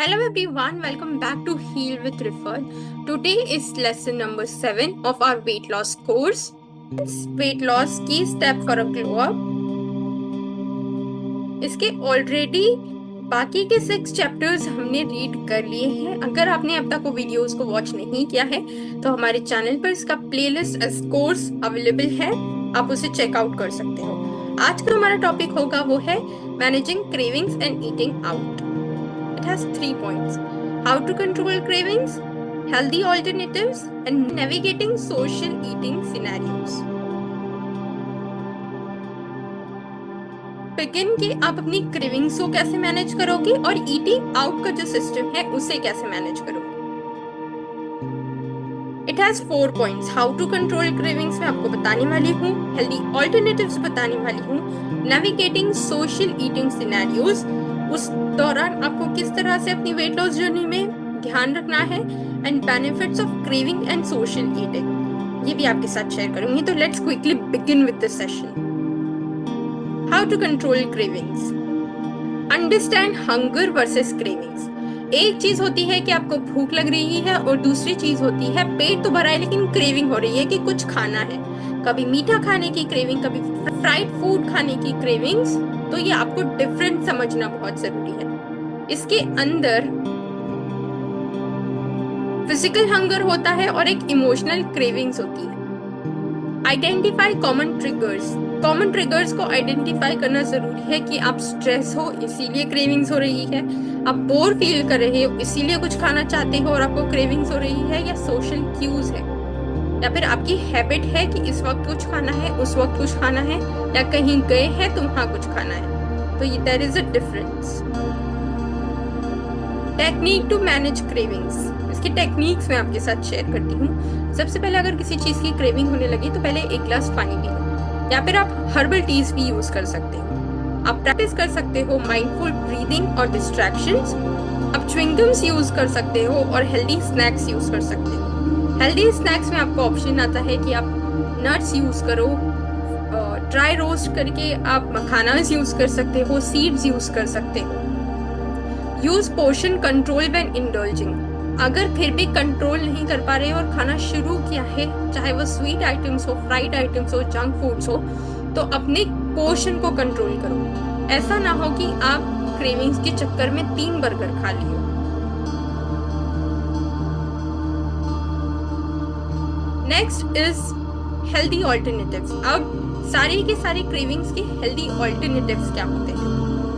Hello everyone, welcome back to Heal with Rifat. Today is lesson number 7 of our weight loss course. Weight loss key step for a glow up. इसके already बाकी के 6 chapters हमने read कर लिए हैं। अगर आपने अब तक वो वीडियोस को वॉच नहीं किया है तो हमारे चैनल पर इसका प्लेलिस्ट एज कोर्स अवेलेबल है, आप उसे चेकआउट कर सकते हो। आज का हमारा टॉपिक होगा वो है managing cravings and eating out. It has 3 points: how to control cravings, healthy alternatives, and navigating social eating scenarios. Begin कि आप अपनी क्रेविंग्स को कैसे मैनेज करोगे और ईटिंग आउट का जो सिस्टम है उसे कैसे मैनेज करोगे। It has 4 points. How to control cravings मैं आपको बताने वाली हूँ, healthy alternatives बताने वाली हूँ, navigating social eating scenarios, उस दौरान आपको किस तरह से अपनी वेट लॉस जर्नी में ध्यान रखना है, and benefits of craving and social eating, ये भी आपके साथ शेयर करूंगी। तो let's quickly begin with this session. How to control cravings. Understand hunger versus cravings. एक चीज होती है कि आपको भूख लग रही है और दूसरी चीज होती है पेट तो भरा है लेकिन क्रेविंग हो रही है कि कुछ खाना है। कभी मीठा खाने की क्रेविंग, कभी फ्राइड फूड खाने की क्रेविंग्स। तो ये आपको डिफरेंट समझना बहुत जरूरी है। इसके अंदर फिजिकल हंगर होता है और एक इमोशनल क्रेविंग्स होती है। Identify common triggers. Common triggers को आइडेंटिफाई करना जरूरी है कि आप स्ट्रेस हो इसीलिए क्रेविंग्स हो रही है, आप बोर फील कर रहे हो इसीलिए कुछ खाना चाहते हो और आपको क्रेविंग्स हो रही है, या सोशल क्यूज है, या फिर आपकी हैबिट है कि इस वक्त कुछ खाना है, उस वक्त कुछ खाना है, या कहीं गए हैं तो वहां कुछ खाना है। तो ये there is a difference. Technique to manage cravings. इसकी टेक्निक्स मैं आपके साथ शेयर करती हूँ। सबसे पहले अगर किसी चीज की क्रेविंग होने लगी तो पहले एक ग्लास पानी पी लो, या फिर आप हर्बल टीज भी यूज कर सकते हो। आप प्रैक्टिस कर सकते हो माइंडफुल ब्रीदिंग और डिस्ट्रैक्शंस। आप च्युइंगम्स यूज कर सकते हो और हेल्दी स्नैक्स यूज कर सकते हो। हेल्दी स्नैक्स में आपको ऑप्शन आता है कि आप नट्स यूज करो, ड्राई रोस्ट करके आप मखानास यूज कर सकते हो, सीड्स यूज कर सकते हो। Use portion control when indulging. अगर फिर भी कंट्रोल नहीं कर पा रहे हो और खाना शुरू किया है, चाहे वो स्वीट आइटम्स हो, फ्राइड आइटम्स हो, जंक फूड्स हो, तो अपने पोर्शन को कंट्रोल करो। ऐसा ना हो कि आप क्रेविंग्स के चक्कर में 3 बर्गर खा लिए। Next is healthy alternatives. अब सारी के सारी क्रेविंग्स के हेल्दी ऑल्टरनेटिव्स क्या होते हैं।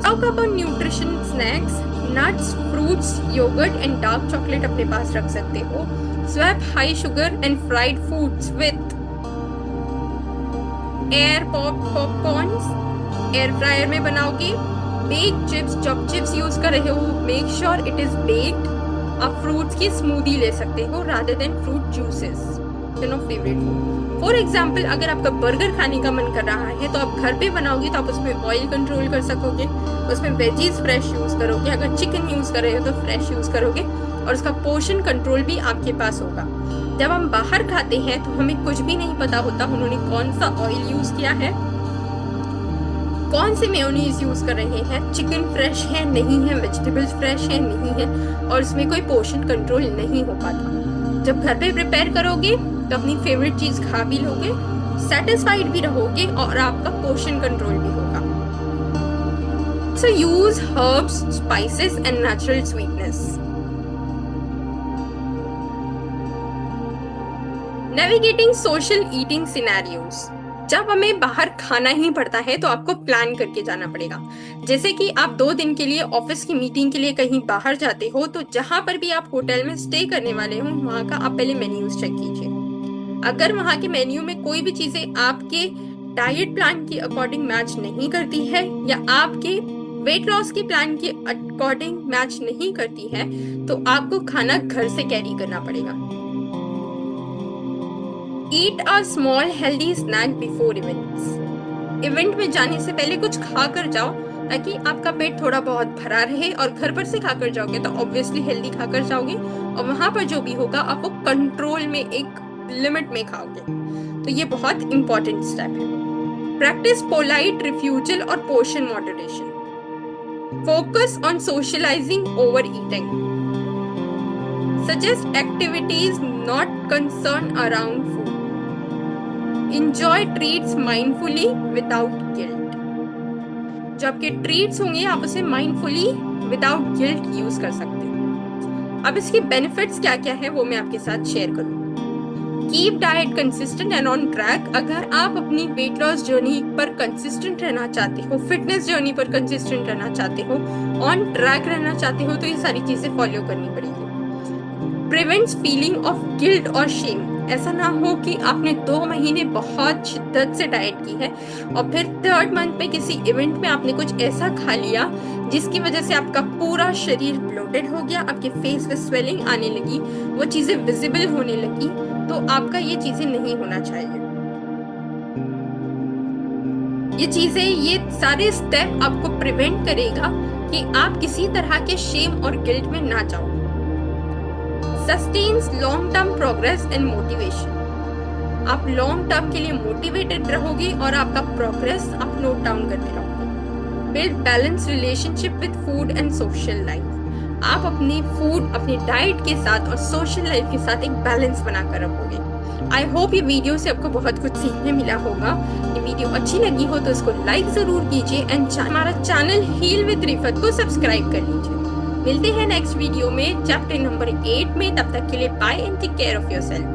Talk about nutrition snacks, nuts, fruits, yogurt and dark chocolate अपने पास रख सकते हो। Swap high sugar and fried foods with air popcorns. Air fryer में बनाओगे। बेक चिप्स, जब चिप्स यूज कर रहे हो make sure it is baked. आप फ्रूट्स की स्मूदी ले सकते हो rather than fruit juices. Favourite food. For example, अगर आपका बर्गर खाने का मन कर रहा है तो आप घर पे बनाओगे तो आप उसमें ऑयल कंट्रोल कर सकोगे, उसमें वेजीज फ्रेश यूज करोगे। अगर चिकन यूज कर रहे हो तो फ्रेश यूज करोगे और उसका पोर्शन कंट्रोल भी आपके पास होगा। जब हम बाहर खाते हैं तो हमें कुछ भी नहीं पता होता उन्होंने कौन सा ऑयल यूज किया है, कौन से मेयोनीज यूज कर रहे हैं, चिकन फ्रेश है नहीं है, वेजिटेबल्स फ्रेश है नहीं है, और उसमें कोई पोर्शन कंट्रोल नहीं हो पाता। जब घर पे प्रिपेयर करोगे तो अपनी फेवरेट चीज खा भी लोगे, सेटिस्फाइड भी रहोगे और आपका पोर्शन कंट्रोल भी होगा। So use herbs, spices and natural sweetness. Navigating social eating scenarios. जब हमें बाहर खाना ही पड़ता है तो आपको प्लान करके जाना पड़ेगा। जैसे कि आप 2 दिन के लिए ऑफिस की मीटिंग के लिए कहीं बाहर जाते हो तो जहां पर भी आप होटल में स्टे करने वाले हो वहां का आप पहले मेन्यूज चेक कीजिए। अगर वहां के मेन्यू में कोई भी चीजें आपके डाइट प्लान के अकॉर्डिंग मैच नहीं करती है या आपके वेट लॉस के प्लान के अकॉर्डिंग मैच नहीं करती है तो आपको खाना घर से कैरी करना पड़ेगा। Eat a small healthy snack before events. Event में जाने से पहले कुछ खा कर जाओ ताकि आपका पेट थोड़ा बहुत भरा रहे, और घर पर से खाकर जाओगे तो ऑब्वियसली हेल्दी खाकर जाओगे और वहां पर जो भी होगा आप वो कंट्रोल में एक लिमिट में खाओगे। तो ये बहुत इंपॉर्टेंट स्टेप है। प्रैक्टिस पोलाइट रिफ्यूजल और portion moderation. Focus on socializing over eating. Suggest activities not concerned around food. Enjoy treats mindfully without guilt. जो आपके ट्रीट्स होंगे आप उसे माइंडफुली विदाउट गिल्ट यूज कर सकते हो। अब इसके बेनिफिट्स क्या क्या है वो मैं आपके साथ शेयर करूंगी। Keep diet consistent and on track. अगर आप अपनी वेट लॉस जर्नी पर कंसिस्टेंट रहना चाहते हो, फिटनेस जर्नी पर कंसिस्टेंट रहना चाहते हो, ऑन ट्रैक रहना चाहते हो, तो ये सारी चीजें फॉलो करनी पड़ेगी। प्रिवेंट्स फीलिंग ऑफ गिल्ट और शेम। ऐसा ना हो कि आपने 2 महीने बहुत शिद्दत से डाइट की है और फिर 3rd मंथ में किसी इवेंट में आपने कुछ ऐसा खा लिया जिसकी वजह से आपका पूरा शरीर ब्लोटेड हो गया, आपके फेस पे स्वेलिंग आने लगी, वो चीजें विजिबल होने लगी, तो आपका ये चीजें नहीं होना चाहिए। ये सारे स्टेप आपको प्रिवेंट करेगा कि आप किसी तरह के शेम और गिल्ट में ना जाओ। Sustains long term progress and motivation. आप लॉन्ग टर्म के लिए मोटिवेटेड रहोगे और आपका प्रोग्रेस आप नोट डाउन करते रहोगे। Build balance relationship with food and social life. आप अपने फूड, अपने डाइट के साथ और सोशल लाइफ के साथ एक बैलेंस बनाकर रखोगे। आई होप ये वीडियो से आपको बहुत कुछ सीखने मिला होगा। ये वीडियो अच्छी लगी हो तो इसको लाइक जरूर कीजिए एंड हमारा चैनल हील विद रिफत को सब्सक्राइब कर लीजिए। मिलते हैं नेक्स्ट वीडियो में चैप्टर नंबर 8 में। तब तक के लिए bye and take care of yourself.